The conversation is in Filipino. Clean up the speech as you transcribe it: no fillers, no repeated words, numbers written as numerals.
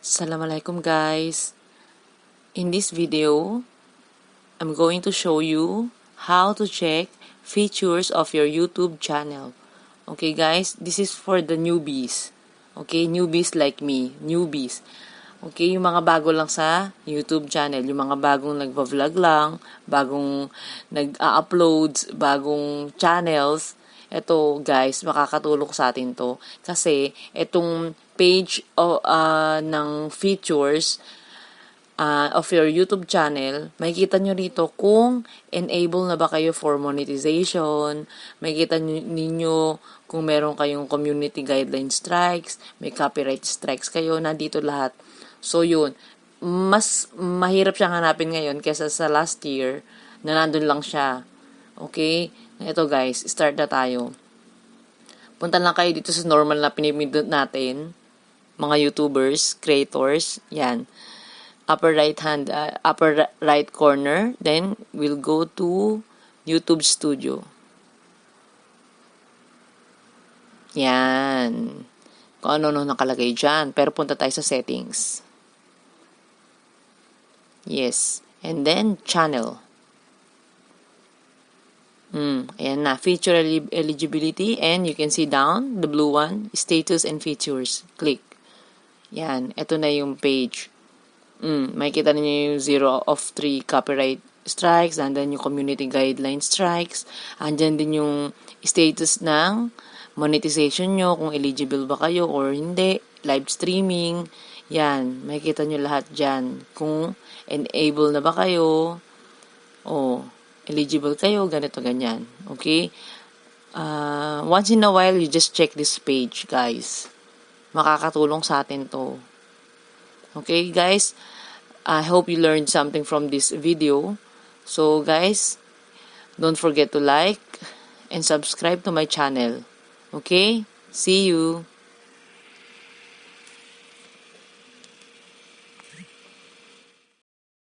Assalamualaikum guys. In this video, I'm going to show you how to check features of your YouTube channel. Okay guys, this is for the newbies. Okay, newbies like me, newbies. Okay, yung mga bago lang sa YouTube channel, yung mga bagong nagva-vlog lang, bagong nag-uploads, bagong channels. Ito guys, makakatulong sa atin to. Kasi itong page ng features of your YouTube channel, makikita nyo rito kung enable na ba kayo for monetization, makikita ninyo kung meron kayong community guideline strikes, may copyright strikes kayo, nandito lahat. So yun, mas mahirap siyang hanapin ngayon kaysa sa last year na nandun lang siya. Okay? Ito guys, start na tayo. Punta lang kayo dito sa normal na pinipindot natin, mga YouTubers, creators, yan. Upper right corner, then we'll go to YouTube Studio. Yan. Kung ano nakalagay dyan. Pero punta tayo sa settings. Yes. And then, channel. Ayan na. Feature eligibility. And you can see down, the blue one, status and features. Click. Yan. Ito na yung page. Makikita niyo yung 0 of 3 copyright strikes. And then yung community guideline strikes. Andyan din yung status ng monetization nyo. Kung eligible ba kayo or hindi. Live streaming. Yan. Makikita nyo lahat dyan. Kung enable na ba kayo. Eligible kayo, ganito, ganyan. Okay? Once in a while, you just check this page, guys. Makakatulong sa atin to. Okay, guys? I hope you learned something from this video. So, guys, don't forget to like and subscribe to my channel. Okay? See you!